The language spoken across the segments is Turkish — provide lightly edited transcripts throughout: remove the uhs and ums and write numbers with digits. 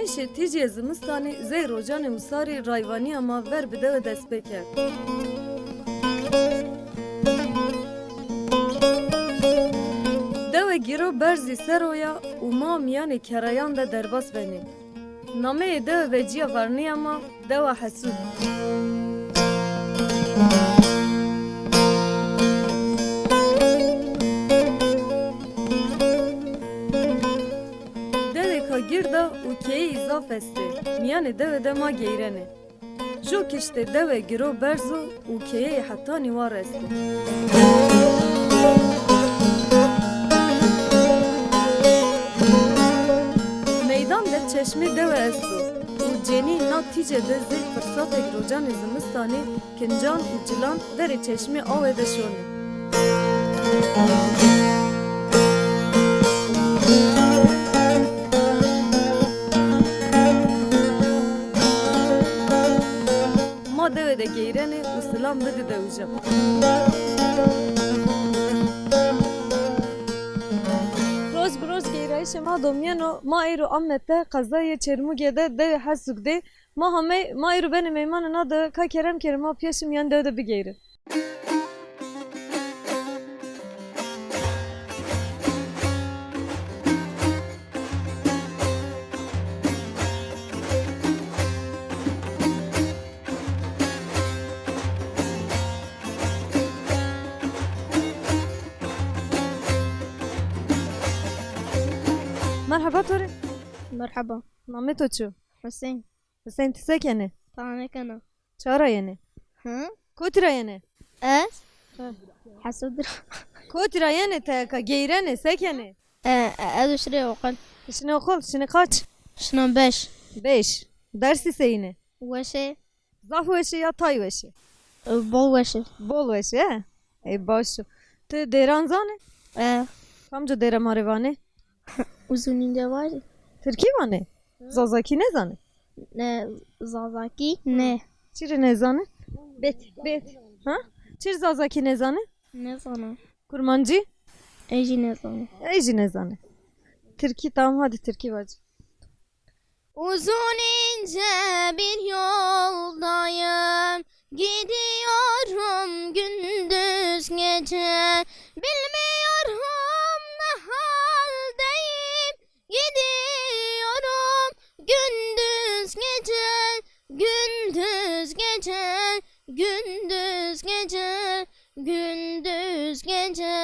Mişe ticiye zimistanê zey rojanê wisarê rayvaniya ma ver bide ve dest pê kir. Dewe gîro berzî seroya û ma miyanê kerayan de derbas benê. Nameyê dewe veciya varniya ma dewa hesûd. Girda û keyê îzaf estê, miyanê dewe de ma geyrenê. Jo kiştê dewe giro berzo û keyê hetanî war estê. Meydan de çeşmê dewe esto û cenî na tîce de zê firsatek rojanê zimistanê kincan û cilan derê çeşmê awê de şonê. Dewe de geyrene û silam bide dewjam. Roj bi roj geyrayişê ma domiyeno ma îro Amed'de qezayê Çermûgê de dewe hesûk de ma hemê ma îro benê meymanê na de ka kerem kerem ma pêşim yan dewe de bigeyrin. Merhaba Tori. مرحبا Nameto çu. حسين Sen tisekene. طعنك أنا Çara yene. ها Kotira yene. أس حسد Kotira yene teka geyrene sekene. أدو شري وقل Şimdi okul şimdi kaç? شنو باش 5. Dersi seyine. وشي Zaf veşi ya tay veşi. بول وشي Bol veşi he. Ey başu. Te deran zane? Kamca dera marevane? وزوني دواري Türkiye vane? Zazaki ne zane? زازاكي نه Çiri ne zane? Bet. Ha? Çir zazaki ne zane? نزانا Kurmancı? أجي نزانا Ejji ne zane? Türkiye tamam hadi Türkiye bacı. Uzun ince bir yoldayım, gidiyorum gündüz gece, bilmiyorum ne haldeyim, gidiyorum gündüz gece, gündüz gece, gündüz gece, gündüz gece,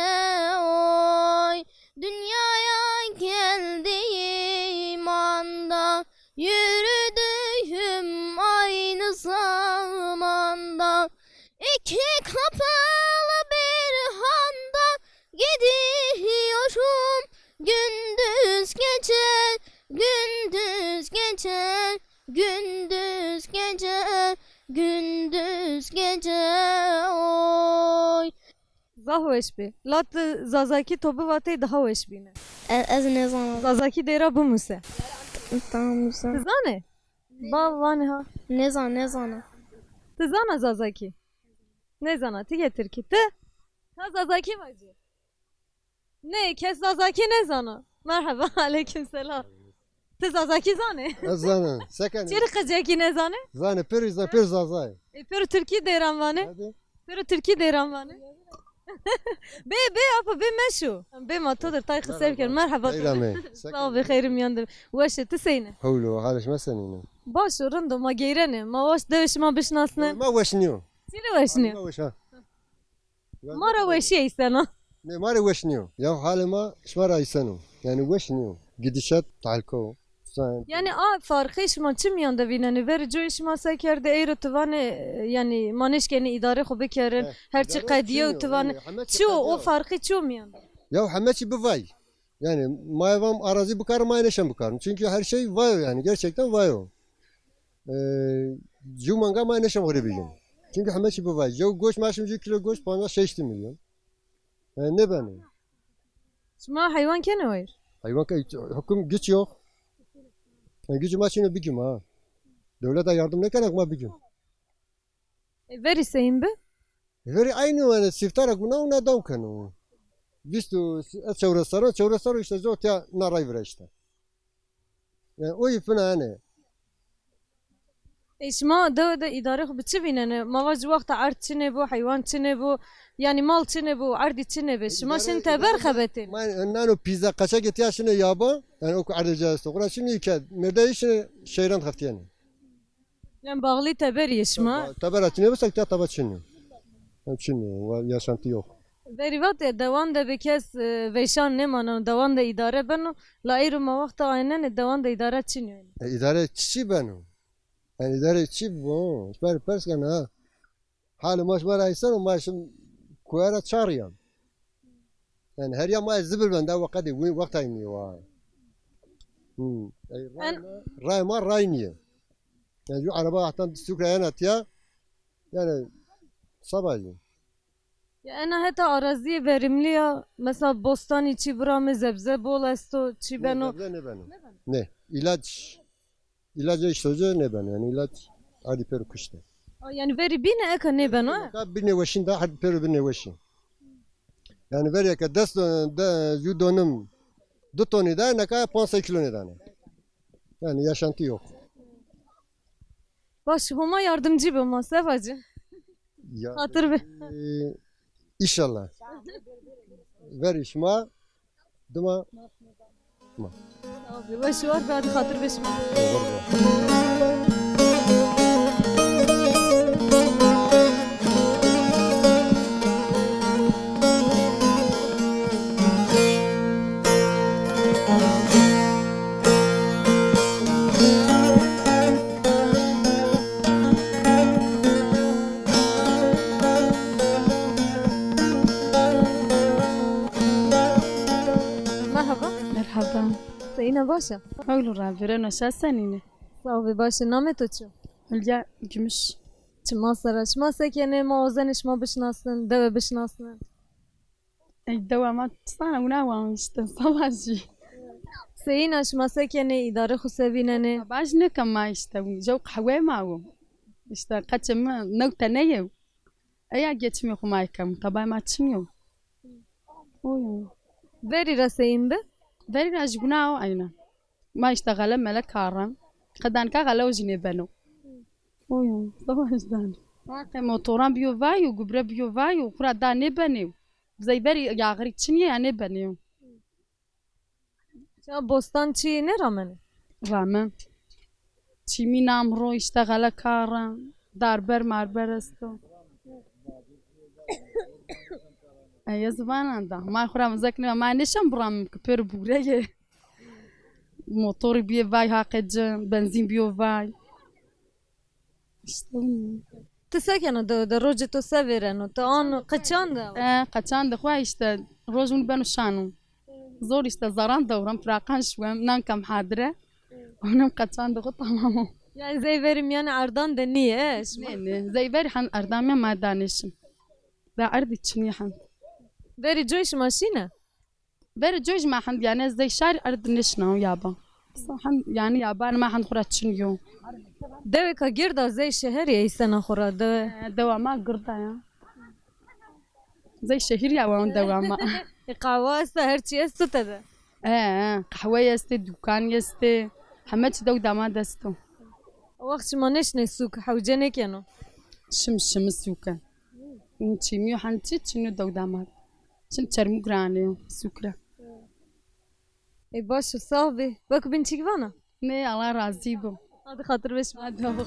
oy dünyaya geldiğim anda, yürüdüğüm aynı zamanda, iki kapılı bir handa gidiyorum gündüz gece, gündüz gece, gündüz gece, gündüz gece, oy. Zah veşbi. Lat zazaki tobu vatey daha veşbine. Ez ne zaman? Zazaki dera bu muse. Tamam sen. Tızane? Ba vane ha. Ne zaman? Tızana zazaki. Ne zana ti getir ki te? Ha zazaki bacı. Ne kes zazaki ne zana? Merhaba aleyküm selam. Te zazaki zane. زانه سكن Çeri kıcaki ne zane? زانه پیر پیر زازای Pero Türkiye deran vane. هذه Pero Türkiye deran vane. Be apa be meşu. Be matodur tay kısevken merhaba. ايرامي Sağ ol be hayrim yandım. Veşe te seyne. حولو حالش ما سنينه Baş oranda ma geyrene. Ma vaş dövüşma bişnasne. ما وشنيو Çile veşni. ما وش ها Mara veşi sana. ne mari وشنيو يا حال ما شمارا يسنو يعني وشنيو gidişat talko sen Yani a farkı şma çim yanda vineni ver jo şma sekerde eğri tuvane yani manişkeni idare xo bekerin her çi qadiye tuvane çu o farkı çu mi yanda. ya hemeti bu vay yani mayvam arazi bu karma aynı bu çünkü her şey var yani gerçekten var o cumanga aynı şey var bilin çünkü hemeti bu vay yo goş maşım kilo goş bana 60 milyon ne benim Şma hayvan kene var. hayvan hüküm güç yok yani gücüm açını bir gün ha devlete yardım ne kadar ma bir gün Veri seyin be. veri aynı yani siftarak buna ona dam kanu vistu çevrestaro işte zot ya naray vre işte Yani o yıfın hani. İşma da idare xo biçi binene. Mavac vakti art çine bu, hayvan çine bu. Yani mal çine bu, ardi çine bu. Şma şin teber xabetin. Ben nano pizza kaça getiya şimdi yaba. Yani o arayacağız. Sonra şimdi ki nerede işi şehran hafta yani. Yani bağlı teber yeşma. Tabi açını yapsak da tabi şimdi. Şimdi yaşantı yok. Derivat devan da bir kez veşan ne manan devan da idare beno. La iru ma vakti aynen devan da idare çiniyor. İdare çiçi benim. Yani idare çiçi bu. Ben pers kan ha. Hali maş var aysan maşım kuyara çağırıyam. Yani her yama zibir ben de vakti aynı var. Ray ma ray niye? Yani şu araba ahtan sükrayan atya. Yani sabahleyin. Ya ana heta araziye verimli ya. Mesela bostan içi buramı zebze bol esto çi beno. Ne benim? Ne? İlaç. İlacı işte ne ben yani ilaç. Hadi peru kışta. Yani veri bine eka ne beno. Bir neveşin daha hadi peru bir neveşin. Yani ver ya ki dest da judonum 2 tonu da ne kadar 5 kilo ne tane. Yani yaşantı yok. Baş homa yardımcı bu masaf acı. Ya, Hatır be. İnşallah. Ver işma. Duma. Abi baş var be hadi hatır beş. Merhaba. Merhaba. Sayına başa. Oğlu Rabbire nasıl senine? Sağ ol başa namet uçu. Hülya Gümüş. Çıma sara. Çıma sekene mağazen işma bışnasın. Deve bışnasın. Devamat sana una işte savaşı. Sayına çıma sekene idare xusebinene. Baş ne kama işte jo kahve mavu. İşte kaçım nokta ne yev. Aya geçmiyor kumaykam. Tabay maçmıyor. Oyun. Veri rasayım be. Dari rajguna o ayna. Ma iştagala melek karan. Kadan ka gala ojine beno. Oyun. Savaştan. Vakti motoran biyo vayu, gübre biyo vayu. Kura da ne beniyor. Zeyberi yağır için ya ne beniyor. Ya bostan çi ne ramene? Rağmen. Çimi namro iştagala karan. Darber marber esto. Ay zbananda. Ma xuram zakne ma neşam buram kper bureye. Motor biye vay hakece, benzin biyo vay. İşte Tsekene de roje to severeno. Ta an kaçan da. kaçan da xoy işte rojun benu şanu. Zor işte zaran davram frakan şwem nan kam hadre. Onam kaçan da tamam. Yani zeyverim yani ardan da niye? Ne zeyber han ardamya ma danışım. Da ardı için han. Veri joiş maşine. Ver joj ma han yani zey şar ardı nişna yaba. Han yani yaban ma han xuraçın yo. Deve ka girda zey şehir ya isena xora deve. Devama gırda ya. Zey şehir ya wan devama. Kahve ise her şey estu tede. Kahve yeste, dükkan yeste. Hamet daw dama desto. Vaqt ma neş ne suk havcene keno. Şım suka. Çimiyo hanti çinu daw dama. Çin çermu grane sukra. Baş sahibi. Bak bin çikvana. Ne Allah razı bu. Hadi hatır beş. Hadi oğlum.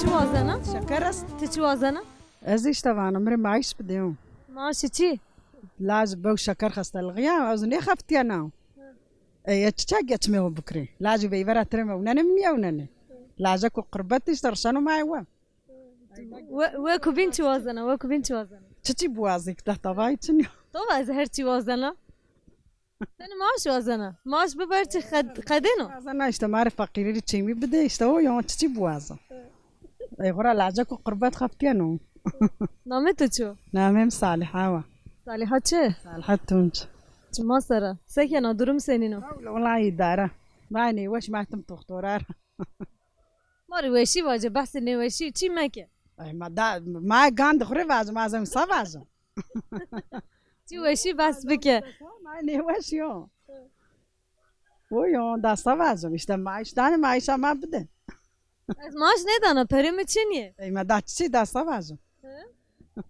Çuvazana. شكرست Çuvazana. ازيش طبعا عمري ما عايش بديهم Maaşı çi. لازم بو شكر خست الغيام أظن خفتي أنا يتشاق يتميو بكري لازم بيبرا ترمي ونانا من يوناني لازم قربتي ترسانو معي وام Ve kubin çuvazana. Ve kubin çuvazana. تتي بوازيك تحت باي تنيو Tova her çuvazana. Sen maaş vazana. Maaş biberçi kadeno. أنا اشتماري فقيري تشيمي بدي يشتهو يوم تتي بوازا أي غرا لازم قربت خفتي أنا Namet uçu. نامم صالحة وا Saliha çe. صالحة تونج Çıma sara. Sekena durum senin o. والله دارة ماني واش ما تم تختورار Mari veşi vaje bahsi ne veşi çi meke. ما دا ما گاند خوره وازم ازم سا وازم چی وشی بس بکه ما نیوشیو ویو دا سا وازم işte maaştan maaşa ma bide از maaş ne dana peri mi çi niye? ey ma da çi da sا وازم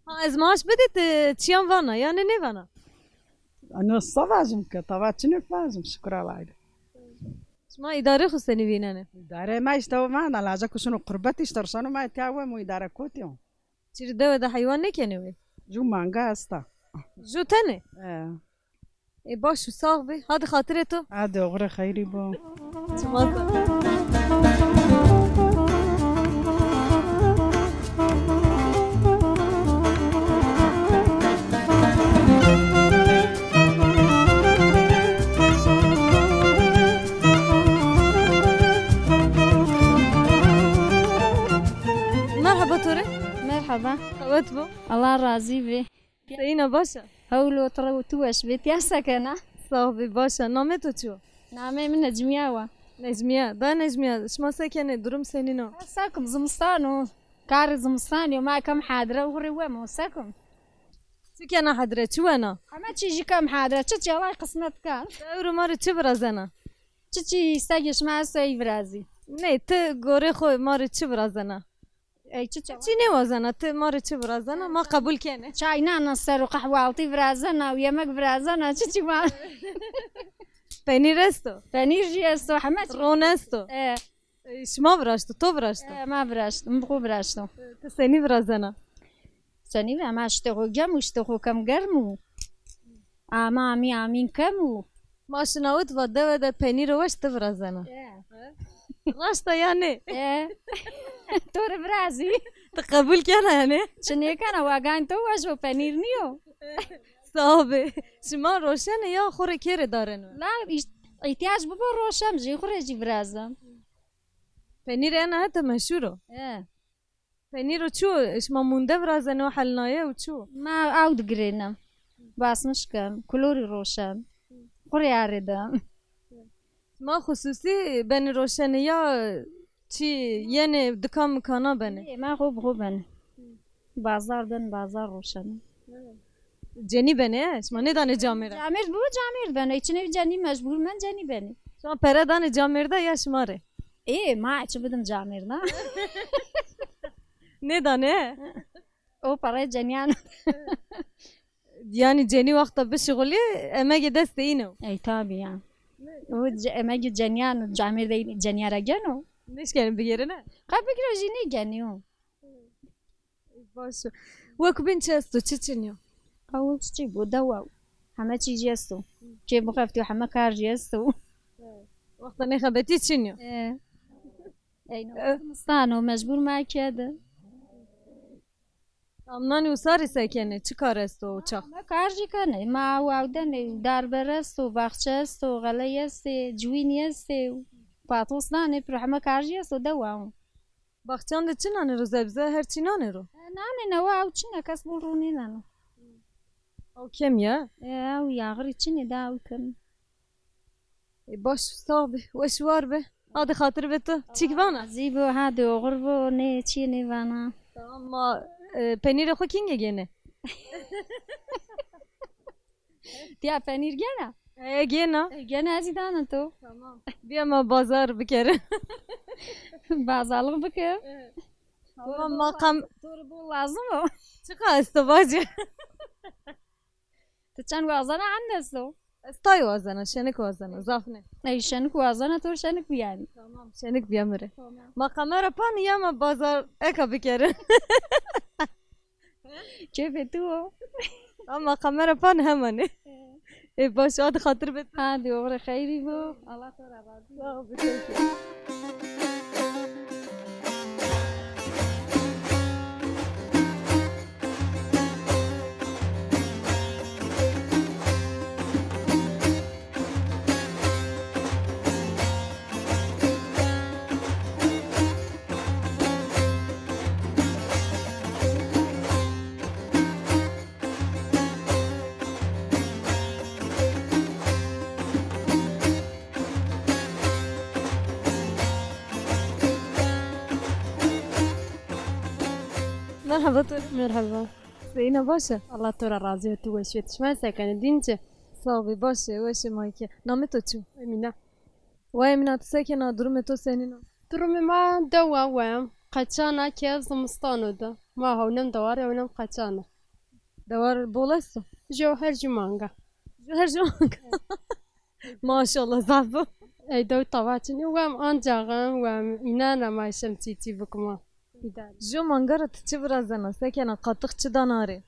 Ha az maaş bedit çiyan vana yani ne vana? انا سا وازم که طبعا چنو وازم شکر الله Şma idare xu seni vinene. داره ما işte o ما لازم کشونو قربتش ترسانو ما تیاوه مو اداره کوتیو Çiri deve de hayvan ne kene ve? جو مانگا استا Ju tene. اه Baş sağ be. Hadi hatır et o. هذا غره خيري بو Merhaba Tore. مرحبا Evet bu. الله راضي به Seyine başa. هولو ترى توش بيت يا سكنة Sağ be başa. Namet uçuyor. نعمة من نجمياوة Necmiye. Ben Necmiye. Şma sekene durum senin o. ساكم زمستانو كار زمستاني وما كم حاضرة وغري وما ساكم Çikene hadre çuena. أما تيجي كم حاضرة تشي الله قسمت كان Evru marı çi birazena. تشي ساجش مع ساي برازي Ne te gore xo marı çi birazena. أي تشي Çi ne vazena te marı çi birazena ma kabul kene. شاي نانا سر وقحوالتي برازنا ويمك برازنا تشي ما Peynir esto. فنير جيستو حمات Ron esto. إيه Şma bıraştı. To bıraştı. ما براشت مبقو براشتو Te seni birazena. سني ما اشتغو جم واشتغو كم قرمو أمامي آمين كمو Maşına ut va deve de peynir ovaş te birazena. Raşta yani. إيه تور برازي Te kabul kene yani. شنو كان واقعين تو وشو فنير نيو Sabe. Şma roşene ya xore kere daren. لا احتياج بابا روشم جي خرجي برازم Peynir ena hete meşhur o. إيه Peynir o çu. Şma munde birazena o halnaya o çu. ما أود قرينا بس مشكل كلوري روشم خوري عارضة Ma hususi beni roşene ya çi yeni dükkan mükana beni. إيه ما خوب خوبن بازار بن بازار روشن Ceni beni. Şma ne dane camira. جامير بو جامير بن إيشني جاني مجبور من جاني بني Şma pere dane camirda ya şmare. إيه ما عادش بدم جامير نا Ne dane? أو برا جنيان Yani ceni vakta bir şغلی emeği desteğine. أي تابي يعني هو ما جي جنيان جامير ذي جنيارة جنو Neş gelin bir yerine. قبل كده جيني جنيو Başı. Vakbin çesto çiçiniyor. أول شيء بو دواو حما تشي جيستو كيف مخفتي وحما كار جيستو Vakta ne habeti çiniyor. إيه أي نو مستانو مجبور ما كده Amnani usari sekene çıkar esto uçak. ما كارجي كان ما وعدن دار برستو باخشستو غليستي جوينيستي باتوس ناني بروح ما كارجي استو دواو Bakçan da çinanır o zebze her çinanır. ناني نواو تشنا كسبو روني نانو O kim ya? أو يا غري تشني داو كم Baş sabi. Veş var be. Hadi hatır be tu. Çık bana. زيبو هادو غربو ني تشيني فانا Ama peyniri xo kinge gene. تيا فنير جانا Gene. جانا زيدانا تو Bir ama bazar bir kere. بازالغ بكر Ama makam توربو لازم çıkar esto bacı. تتشان وازانا عندسو Estay vazana, şenik vazana, zafne. أي شنك وازانا تور شنك بيعني Tamam. Şenik bir amire. Makamera pan ya ama bazar eka bir kere. كيف تو Ama kamera pan hemen. Baş hadi hatır be. هادي وغري خيري بو الله تورا راضي Merhaba Tori. Merhaba. Zeyna başa. Allah tora razı olsun. Tu veşvet. Şma sekene dince. Sağ ol başa. Veşe mayke. Name to çu. Emine. Vay Emine sekena durum to senin. Durumu ma dewa vayam. Kaçana ki zimistan da. Ma havnem davar havnem kaçana. Davar bolasın. Jo her cumanga. Her zaman. Maşallah zafu. Ey dav tavaçını vayam ancağım vayam. İnana ma şemtiti bukma. Jo mangara tçi birazana sekena qatık çıdan ari.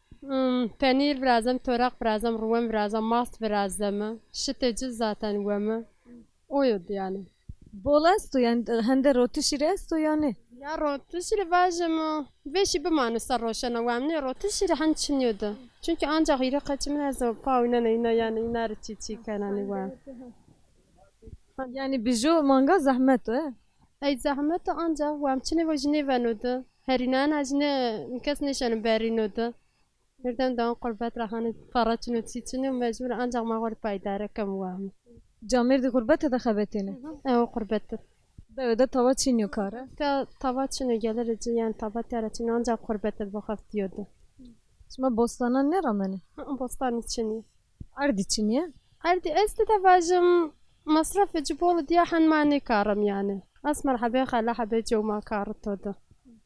Peynir birazım, torak birazım, ruven birazım, mast birazım. Şiteci zaten vayam. Oydu yani. Bolas yani hende roti şires yani. Ya rotuşiri vajım. Veşi bir manısa roşana vamne rotuşiri hançınıyordu. Çünkü ancak iri kaçımın azı pavuna neyna yani inar çiçi kanani vam. Yani bijo manga zahmet Ey zahmet ancak vamçını vajine venudu. Herinan ajne kes nişanı berinodu. Nereden daha kurbet rahanı paraçını çiçini mecbur ancak mağur paydara kam vam. Camir di gurbete de xebetine. Ev kurbettir. Devede tava çiniyor kara. Ta tavaçını gelir yani tabat yaraçını ancak kurbettir bu haftiyordu. Şimdi bostana ne rameni? Bostan içini. Ardi çiniye. Ardi este de vajım masraf ecibolu diye han mani karım yani. Asmar haber hala haber cuma kartı da.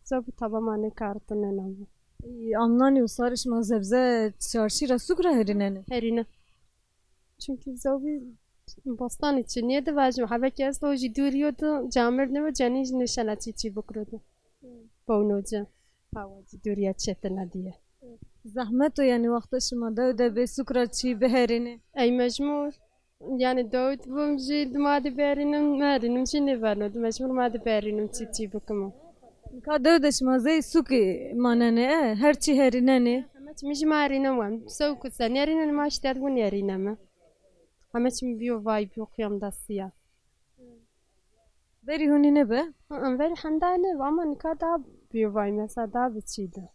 Zobu taba mani kartı nenam. Anlani usarış mazebze çarşı rasukra herineni. Herine. Çünkü zobu bostan için niye de vajım haber ki asla oji duriyordu. Camir ne ve caniz nişana çiçi bukrudu. Boğunuca. Havacı duriya çetine diye. Zahmet o yani vakti şuma devde be sukra çi be herini. Ey mecmur. Yani Davut bumji madi berinim merinim şimdi vernodu. Mecbur madi berinim çiçi bukuma. Ka devde şuma zey suki manene her çi herineni. Ama çimici marina vam. Soğuk sen yerine ma işler bu yerine mi? Ama çim biyo vay biyo kıyam da siyah. Beri huni ne be? Ver handane ama nikah daha biyo vay mesela daha biçiydi.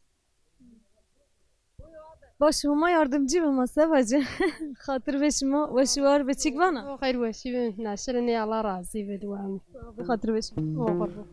Başıma yardımcı mı masavacı? Hatır ve şuma ve şuar be çikvana. O hayır ve şive naşırı ne Allah razı ve duam. Hatır ve şuma. O kurbu.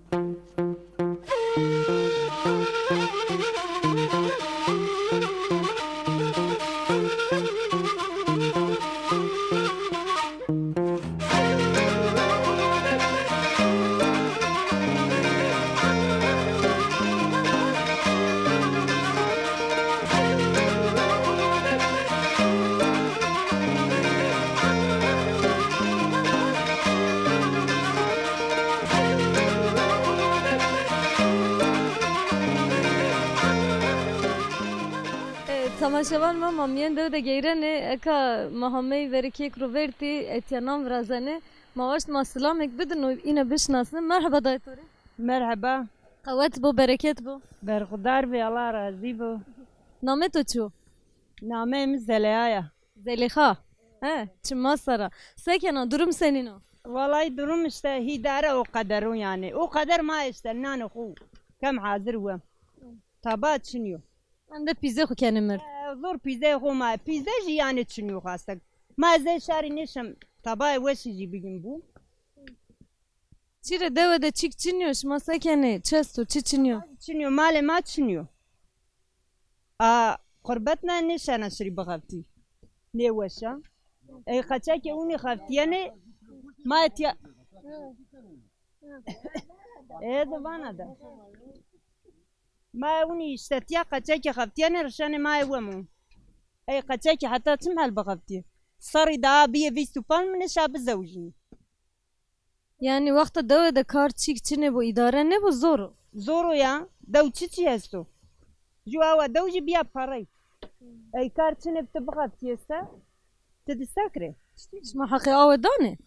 Tamaşavan mama miyen devde geyrene eka mahamey veriki kruverti etyanam vrazane mavaş masalam ek bidin ina bişnasın. Merhaba dayıtori. Merhaba. Kavet bu bereket bu. Berkudar ve Allah razı bu. Namet o çu. Namemiz Zeliha'ya. Zeliha. He, çıma sara. Sekena durum senin o. Vallahi durum işte hidare o kadarın yani. O kadar ma işte nane khu. Kem hazır ve. Taba çiniyor. Ben de pizza ku kendimir. Zor pizza khu ma. Pizza ji yani çiniyor hasta. Ma ze şari neşem. Taba vesici bugün bu. Çire devede çik çiniyor şma sekene. Çesto çi çiniyor. Çiniyor male ma çiniyor. Aa kurbetna neşana şri bagavti. Ne veşa. Ey kaçaki uni haftiyane ma etya. Bana da. ما وني استتيا قتاكي خفتيانا رشاني ما يومو اي قتاكي حتى تمها البغفتي صاري دا بيه فيستو بان من شاب زوجي Yani vakti devede kar çik çine bu idare ne bu zoru. زورو يا دو تشي هستو جوا دوجي بيا باري اي كارتشني بتبغفتي استا تدسكري Şma hakkı avedane.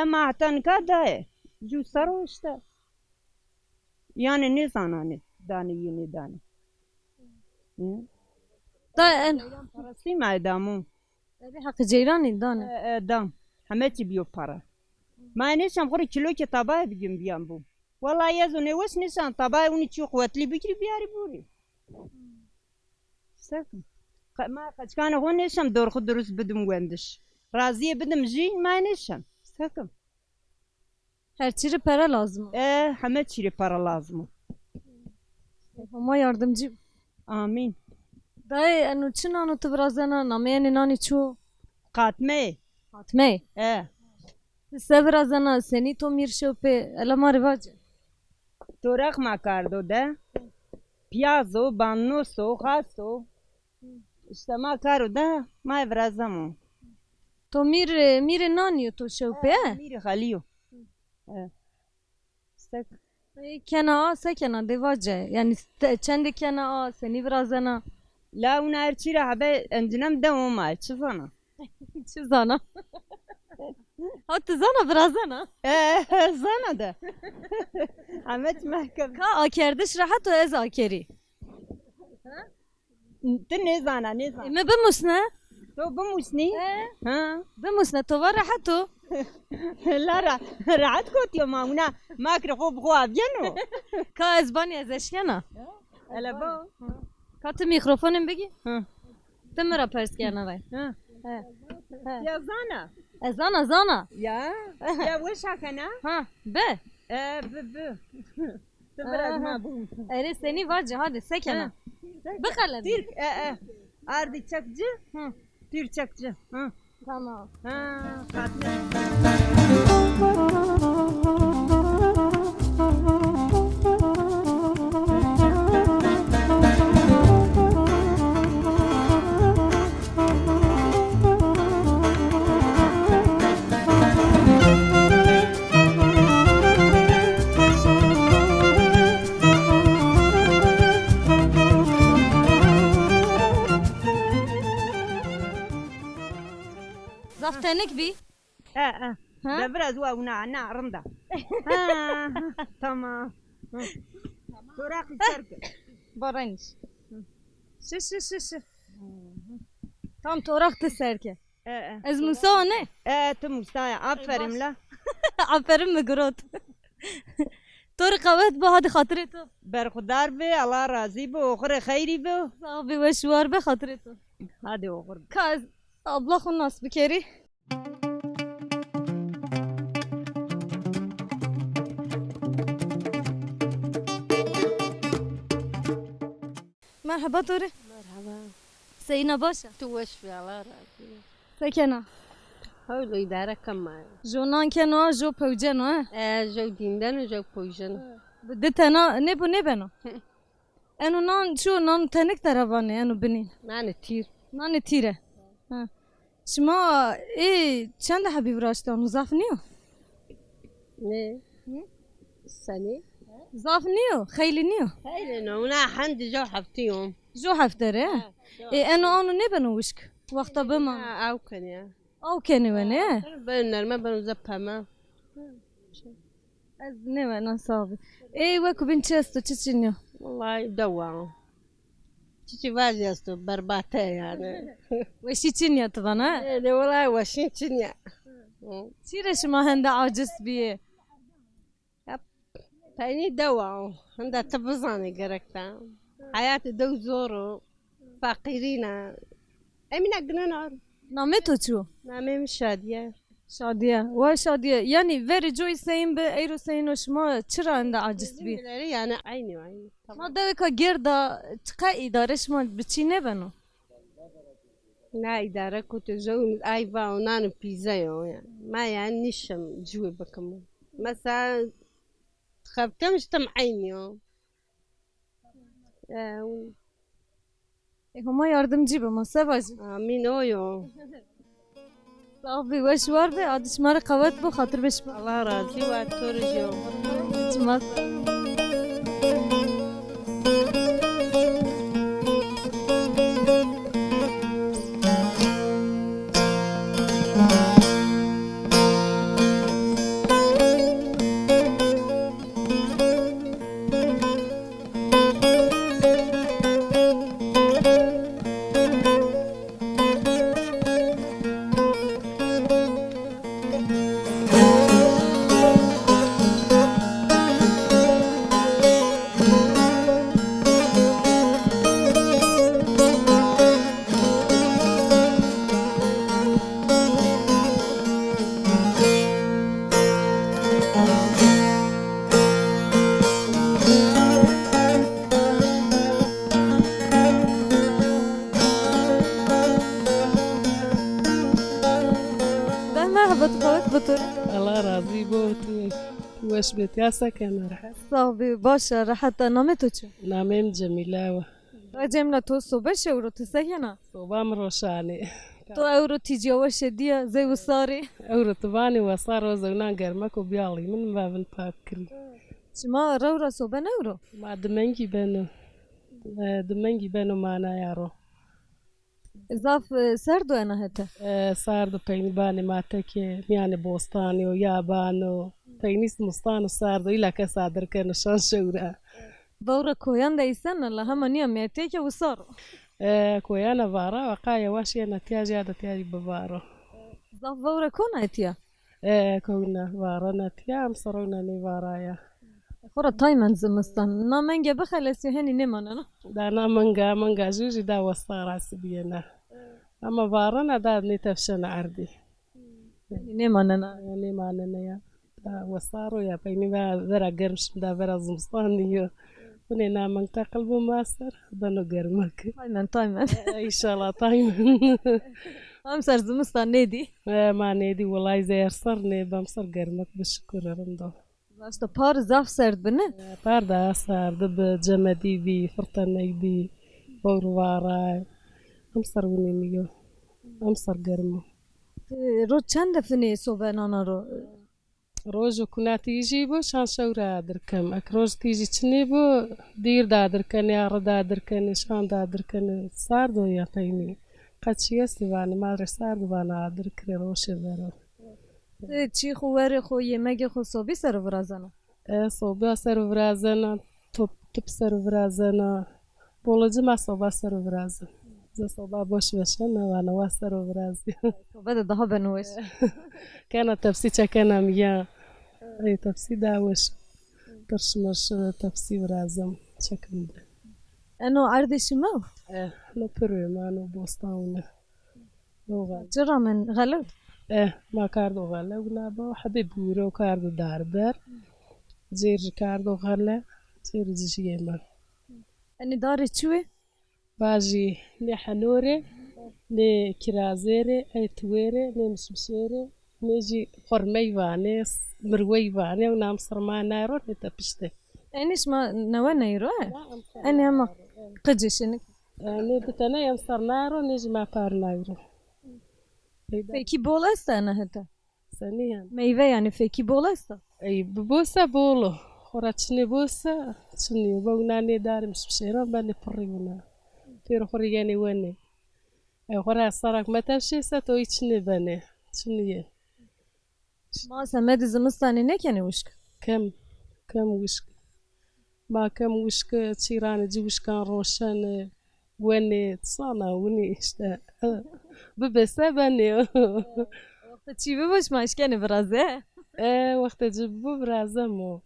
ما اعتن كادا جو صاروا اشتا يعني نزاناني داني يني داني Da en. فرسي ما دامو Evi hakkı ceyrani dane. دام همتي بيو بارا ما نشان غوري كيلو كي طباي بيجم بيان بو والله يزوني وش نشان طباي وني تشو قوتلي بيجري بياري بوري ساكن ما قد كان هو نشان دور خدروس بدم وندش راضية بدم جي ما نشان ساكن Her çiri para lazım. همتي ري بارا لازمو Ama yardımcı. Amin. Dayı enu çi nanu tu birazana nameyeni nani çu. Katme. Hatme. Se birazana seni to mir şope elama rivac. Torak makardo de. Piyazo, bannoso, gaso. İşte makardo da. Ma evrazamo. To mir nani to şope. Miri haliyo. Sek. Kena a se kena devace. Yani çende kena a seni birazana. La una erçire habe encinem de o mal. Çizana. Çi zana. Hatta zana birazana. Zana da. Ahmet mahkeme. Ka akerdiş rahat o ez akeri. Te ne zana ne zana. Me bimusne. To bu musni? Ha. Bimusne to var rahat o. Lara rahat kotiyo ma una makre خوب خو ابينو. Ka ez bani ez eşkena. Hele bu. Ka tu mikrofonun begi. Ha. Temera perskena vay. Ha. Ya zana. Ezana zana. Ya. Ya وش hakana? Ha be. Bu. Biraz ma bu. Ere seni var hadi sekena. Bakalım. Tir. Ardi çakcı. Hı. Tir çakcı. Ha. Tamam. Ha. Katme. Zaftenik bi. Ha. Da biraz wa una rında. Ha. Tamam. Torak içerke. Baraniş. Şi. Tam toraktı serke. Ez Musa ne? Tu Musa'ya aferin la. Aferin mi grot. Tor kavet bu hadi hatırı to. Berkudar be Allah razı be okhre khayri be. Sahibi ve şuar be hatırı to. Hadi okhre. Kaz abla khun nas bikeri. Merhaba Tori. مرحبا Seyina başa. تو وش في الله راضي Sekena. حاولوا إدارة كم معي Jonan keno jo pevceno. جو ديندن وجو بوجن De tena ne bu ne beno. Enu nan şu nan tenik tarafane enu binin. معنا كتير Nane tire. Ha. Şma çende habib raştan zaf niyo? ne السنة Zaf niyo? Khayli niyo? هاي لأنه هنا عندي جو حفتيهم Jo haftere. Enu onu ne beno vişk? Vakta bima. أو كان يا Av keni ve ne? بنر ما بنو زبها ما Ez ne ve nasabi. Ve kubin çesto çiçinyo. والله يدوعوا تيجي فازي أستو برباتة يعني Ve şiçinyo tıvana. إيه والله وشين تشنيا Çire şma hende aciz biye. تاني دوعوا عندها تبزاني قرقتا حياتي دو زورو فقيرين أمين أقننا Name toçu. نامي مش شادية Şadiye. Ve şadiye. Yani veri joy seyin be eyro seyin o şma çıra hende aciz biye. يعني عيني وعيني Ma deveka gerda çıka idare şma biçine beno. لا إدارة كنت زوج أيبا ونانو بيزايو يعني ما يعني نشم جوي بكم مثلا خفتمش تم عينيو Ama yardımcı be masabacı. آمين أويو Sahibi ve şuar be adi şmara kavat bu hatır beşma. الله راضي واتورجيو Çımaz. الله راضي بوت وش بتياسا كان راح صافي باشا راحت نامتو چو نامم جميلة راجعنا تو صبح شورو تسكنا وصوبام روشاني تو اورو تيجي وش ديا زي وصاري أورو طباني وصار وزونا قرمك وبيالي من باب باكري شما رورا صبح نورو ما دمنجي بنو معنا يارو زاف سردو انا هتا صار دو بيني باني ما تكي يعني بوستاني ويابانو بينيس مستانو صار دو إلا كسادر كانو شان شورا بورا كويان دا يسن لا هم نيا ميتيك وصارو كويانا فارا وقايا واشي أنا تياجي هذا تياجي بفارو زاف بورا كونا اتيا كونا فارا نتيام صرونا ني فارايا خورا تايمن زمستان نامنجا بخلص هني نمانا دانا منغا جوجي دا وصار عسبينا أما فارنا دا نتفشنا عردي نمانا يعني ما يا وصاروا يا بيني با ذرا قرمش دا ذرا زمستانيو ونينا من تقلبو ماستر بنو قرمك تايمن إن شاء الله طيب هم سر زمستان نيدي ما نيدي والله زي صرني بمصر قرمك بالشكر رمضان باشتا بار زاف سرد بنه باردا سرد بجمدي بي فرطاني بي بوروارا أمصر ونينيو أمصر قرمو رو چند فني صبح نانا رو روزو كنا تيجي بو شان شورا دركم اك روز تيجي تشني بو دير دادركن يا دادركن شان دادركن ساردو يا بيني قد شيستي باني ما ساردو بانا دركري روش برو چی خو وری خو yemek خو صبحی سر برازنا صوبا سر فرازنا توب سر فرازنا بولجي ما صوبا سر فرازنا زي صوبا بوش بشنا وانا واسر فرازي بده ده بنوش كانت تفسيتها كان مياه أي تفسي داوش ترشمش تفسي ورازم شكل ده انه عرض شمال لو بري ما نو بوستاونا جرى من غلط ما كاردو غلا ونابا حبيب بورو كاردو داربر زير كاردو غلا زير جيما اني داري شوي باجي ني حنوري ني كرازيري اي تويري ني مسمسيري نيجي قرمي فانيس مروي فاني ونام صرمانا رو نتبشته انيش ما نوانا يروح اني اما قجش انك ني بتنا ينصر نارو نيجي ما بارنايرو فيكي بولاستا انا هتا ثانيا ميوه يعني فيكي بولاستا اي ببوسا بولو خوراتشني بوسا تشني بوناني داري مسمسيرو باني بريونا تيرو خريجاني واني اي خورا صارك ما تمشي ساتو يتشني باني تشني ما سمد زمستاني نكني وشك كم وشك ما كم وشك تيران جي وشكان روشان واني تصانا وني اشتا ببسا باني وقت چی ببوش ماشکنه برازه وقت جبو برازمو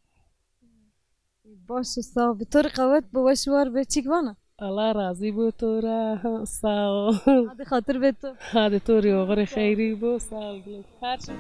باش صاحب طور قوت بوشوار به چیک وانا الله راضي بو تورا ساو هذا خاطر بيتو هذا توري وغري خيري بو ساو هرشي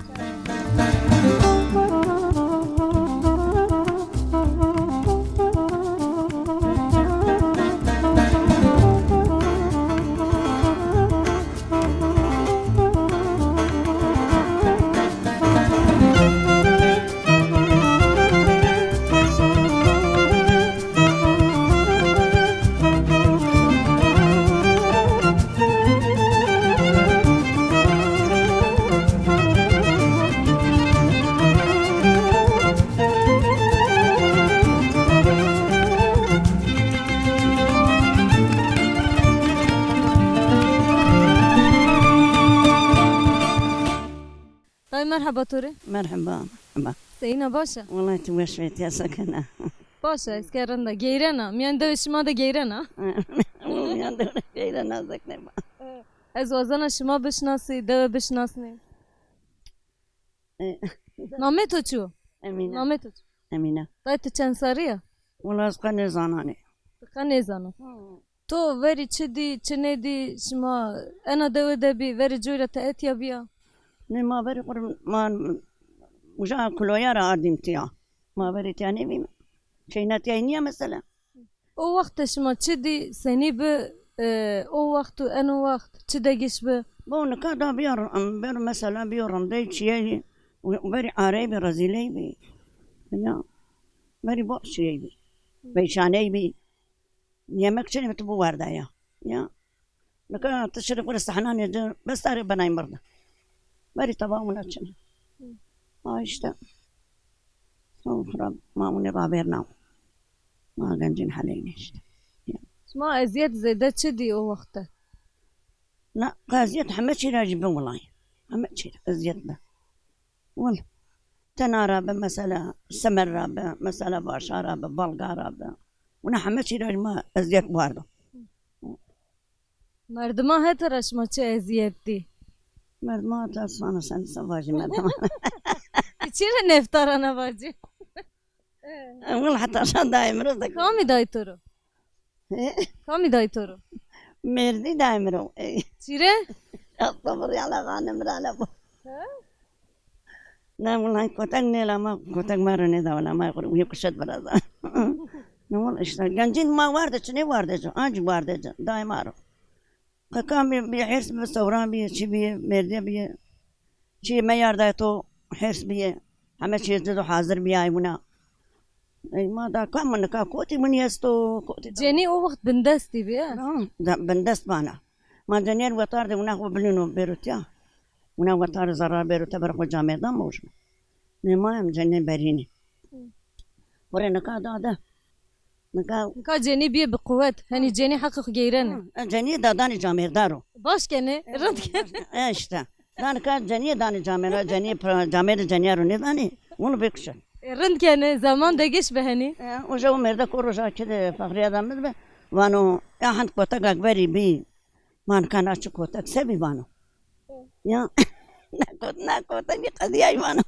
مرحبا توري مرحبا مرحبا سينا باشا والله توشيت يا سكنة باشا اسكرندا جيرنا ميان دوش ما ده جيرنا جيرنا سكنة از وزنا شما بشناسی دو بشناسنی نامه تو چو؟ أمينة نامه تو چو؟ أمينة دایت چند ساریه؟ والله أسقني زاناني دقا نیزانم تو وری چه دی چه ندی شما انا دو دبی وری جوره تا اتیا بیا ما بري قرب ما وجا كلويا راردم تيا ما بري تاني بيم شينات ينيا مثلا او وقت شما چه دی سنی به او وقت و انو وقت چه دگیش به بون كذا بيور مثلا بيورم دي شيء وبري عربي رزيلي بي يا بري بوشي بي بيشاني بي يمك شنو تبو وردا يا لك تشرب ولا استحنان يجي بس تعرف بناي مرضى بري طبعا ولا شنو عايشتا خراب ما من رابيرنا ما قنجين حالينا شما ازيت زيادة شدي او وقته لا قازيت حمشي راجب والله حمشي ازيت به والله تنارا بمسألة سمرة بمسألة باشارة ببلغارة ونا حمشي راجب ما ازيت واردو مردما هترش ما چه ازیت دی مردما تصانا سن سواجي مردما چیره نفتارانه باجی والله حتى عشان دايم رزقك کامی دای تو رو کامی دای تو رو مردي دايم رو چیره الصبر على غانم على ابو لا والله كوتك لا ما كوتك مرني ذا ولا ما يقول ويكشد برا والله اشتغل جنجين ما واردة شنو واردة اجي واردة دايم عارف كان بيحرس بالثوران بي شي بي مردي بي شي ما يرضى تو حرس بي هم شي زدو حاضر بي ايمنا اي ما دا كم من كا كوتي من يستو كوتي جنی او وقت بندستی بیا بندست معنا ما جنير وطار دي وناخو بلينو بيروتيا ونا وطار زرار بيروتا برخو جامع دا موش ما هم جنين بريني ورينا كا دا نكا که جنی بیا بقوت هنی جنی حقق گیرنه جنيه دا داني جامع دارو باش کنه رد کنه işte. Yani kaç caniye dani camera caniye camera caniyaro ne dani onu bekşer. رند کنه زمان دگش به هنی O zaman merde koruja kede fakri adamız be. Vano ya han kotak akbari bi. Man kan açık kotak sebi vano. Ya ne kotak bir kadiye vano.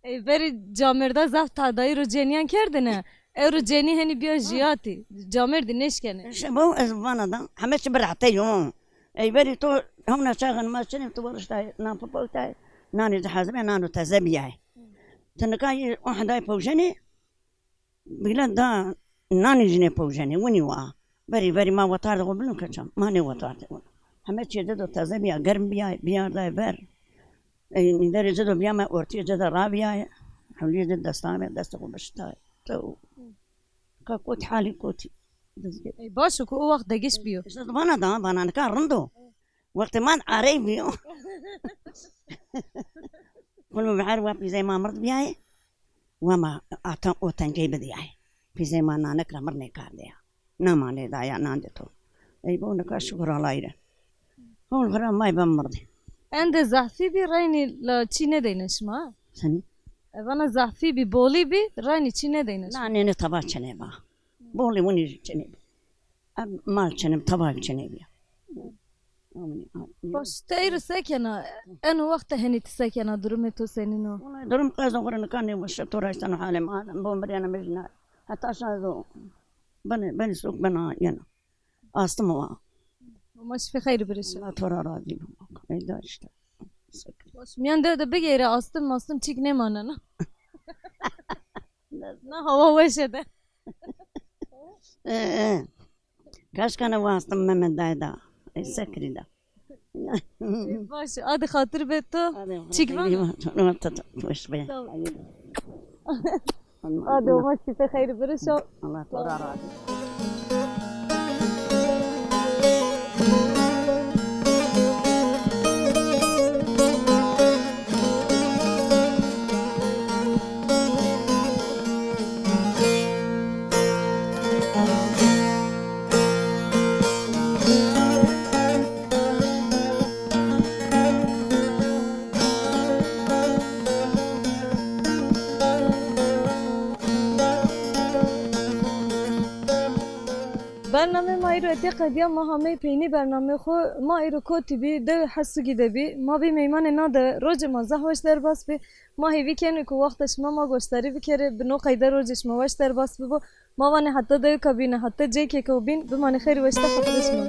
ای بری جامرده زفت تادایی رو جنیان کردنه ای رو جنی هنی بیا جیاتی جامردی نش کنه İşte bu ezvana da hamet bıraktı yo. Ey beri to هم نشاغن ما شنو تورشتاي نام بوتاي ناني جحازمي نانو تزبياي تنكاي واحد بوجني بلاد دا ناني جني بوجني وني وا بري ما وطار غبلن كشم ماني وطار همت جدو تزبيا گرم بيا دا بر اي ندري جدو بيا ما اورتي جدو رابيا حولي جد دستامي دستو بشتاي تو كوت حالي كوتي ای باشو که او وقت دگش بیو بنا دا بنا نكار رندو وقت ما عربي كل ما بعرف في زي ما مرض بياي وما أعطى وتنجي بدياي في زي ما أنا نكره مرني كارديا نما لي دايا ناندتو أي بونك شكر الله يره هو الغرام ما يبان مرضي اند زحفی بی رaynی لا چی ندینش ما سني وانا زحفی بی بولی بی رaynی چی ندینش لا أنا نتبع شنبا بولي وني شنب ما شنب تبع شنبا باش تايرو ساكنة أنا وقت هني تساكنة درمتو سنينو والله درم قازم قرن كان والشطورة يستنوا حالي ما بومبري أنا مجنا حتى عشان ذو بني سوق بنا ينا أستموا وماش في خير بريشة لا ترى راضي أي داشت باش ميان ده بگیره astım çik ne manana نه هوا وشه ده كاش كان واستم من دايدا السكري ده باش adı خاطر به تو çik var وش بيه adı وماش في خير بريشة الله ترى راضي برنامه ما ایرو اتقادیا ما همه پینی برنامه خو ما ایرو کوتی بی ده حسوگی ده بی ما بی میمان ناده روز ما زهوش در باس بی ما هیوی کنی که وقتش ما گوشتاری بکره بنو قیده روزش ما وش در باس بی ما وانه حتی ده کبینه حتی جی که بین بمانه خیلی وشتا خطرش ما